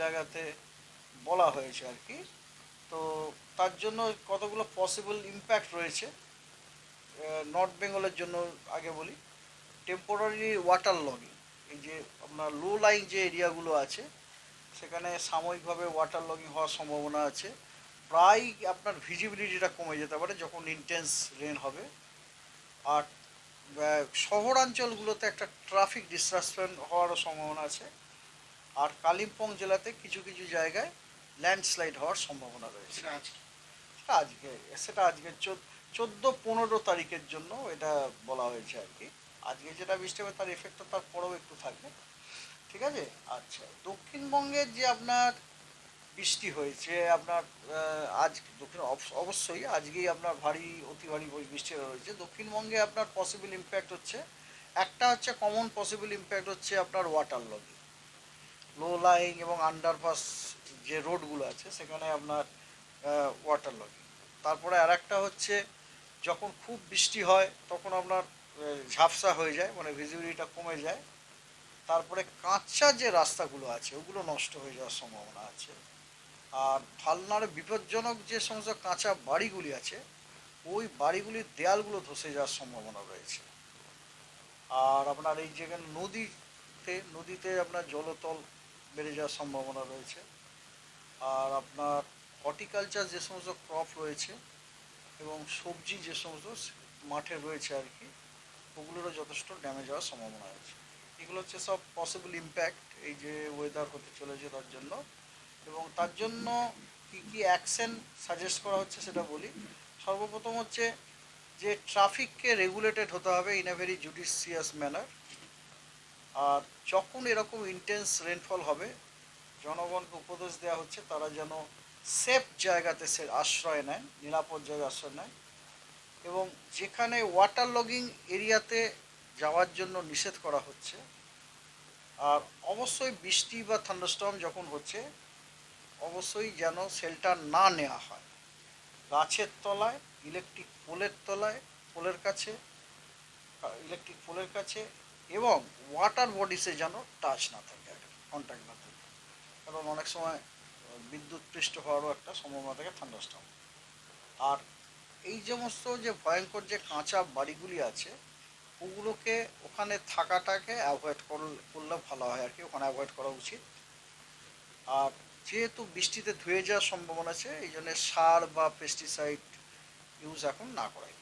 জায়গাতে বলা হয়েছে আর কি। তো তার জন্য কতগুলো পসিবল ইম্প্যাক্ট রয়েছে। নর্থ বেঙ্গলের জন্য আগে বলি, টেম্পোরারি ওয়াটার লগিং, এই যে আপনার লো লাইং যে এরিয়াগুলো আছে সেখানে সাময়িকভাবে ওয়াটার লগিং হওয়ার সম্ভাবনা আছে। প্রায় আপনার ভিজিবিলিটিটা কমে যেতে পারে যখন ইন্টেন্স রেন হবে। আর শহরাঞ্চলগুলোতে একটা ট্রাফিক ডিসরাপশন হওয়ারও সম্ভাবনা আছে। আর কালিম্পং জেলাতে কিছু কিছু জায়গায় ল্যান্ডস্লাইড হওয়ার সম্ভাবনা রয়েছে। সেটা আজকে সেটা আজকে 14-15 তারিখের জন্য এটা বলা হয়েছে আর কি। আজকে যেটা বৃষ্টি হবে তার এফেক্টটা তার পরেও একটু থাকবে। ঠিক আছে। আচ্ছা, দক্ষিণবঙ্গের যে আপনার বৃষ্টি হয়েছে আপনার আজ দক্ষিণ অবশ্যই আজকেই আপনার ভারী অতি ভারী বৃষ্টি হয়েছে দক্ষিণবঙ্গে। আপনার পসিবল ইম্প্যাক্ট হচ্ছে, একটা হচ্ছে কমন পসিবল ইম্প্যাক্ট হচ্ছে আপনার ওয়াটার লগিং, লো লাইং এবং আন্ডারপাস যে রোডগুলো আছে সেখানে আপনার ওয়াটার লগিং। তারপরে আর একটা হচ্ছে যখন খুব বৃষ্টি হয় তখন আপনার ঝাপসা হয়ে যায়, মানে ভিজিবিলিটিটা কমে যায়। তারপরে কাঁচা যে রাস্তাগুলো আছে ওগুলো নষ্ট হয়ে যাওয়ার সম্ভাবনা আছে। আর ফালনার বিপজ্জনক যে সমস্ত কাঁচা বাড়িগুলি আছে ওই বাড়িগুলির দেয়ালগুলো ধসে যাওয়ার সম্ভাবনা রয়েছে। আর আপনার এই যেখানে নদীতে আপনার জলতল বেড়ে যাওয়ার সম্ভাবনা রয়েছে। আর আপনার হর্টিকালচার যে সমস্ত ক্রপ রয়েছে এবং সবজি যে সমস্ত মাঠে রয়েছে আর কি, ওগুলোরও যথেষ্ট ড্যামেজ হওয়ার সম্ভাবনা আছে। এগুলো হচ্ছে সব পসিবল ইম্প্যাক্ট এই যে ওয়েদার হতে চলেছে তার জন্য। এবং তার জন্য কী কী অ্যাকশন সাজেস্ট করা হচ্ছে সেটা বলি। সর্বপ্রথম হচ্ছে যে ট্রাফিককে রেগুলেটেড হতে হবে in a very judicious manner. আর যখন এরকম ইন্টেন্স রেনফল হবে জনগণকে উপদেশ দেওয়া হচ্ছে তারা যেন সেফ জায়গাতে সে আশ্রয় নেয়, নিরাপদ জায়গায় আশ্রয় নেয়। এবং যেখানে ওয়াটার লগিং এরিয়াতে যাওয়ার জন্য নিষেধ করা হচ্ছে। আর অবশ্যই বৃষ্টি বা থান্ডারস্টর্ম যখন হচ্ছে অবশ্যই যেন শেল্টার না নেওয়া হয় গাছের তলায়, পোলের কাছে, ইলেকট্রিক পোলের কাছে, এবং ওয়াটার বডিসে যেন টাচ না থাকে আর কি, কন্ট্যাক্ট না থাকে। কারণ অনেক সময় বিদ্যুৎ পৃষ্ঠ হওয়ারও একটা সম্ভাবনা থাকে থান্ডারস্টর্ম। আর এই সমস্ত যে ভয়ঙ্কর যে কাঁচা বাড়িগুলি আছে ওগুলোকে ওখানে থাকাটাকে অ্যাভয়েড করলে ভালো হয় আর কি, ওখানে অ্যাভয়েড করা উচিত। আর যেহেতু বৃষ্টিতে ধুয়ে যাওয়ার সম্ভাবনা আছে এই জন্য সার বা পেস্টিসাইড ইউজ এখন না করাই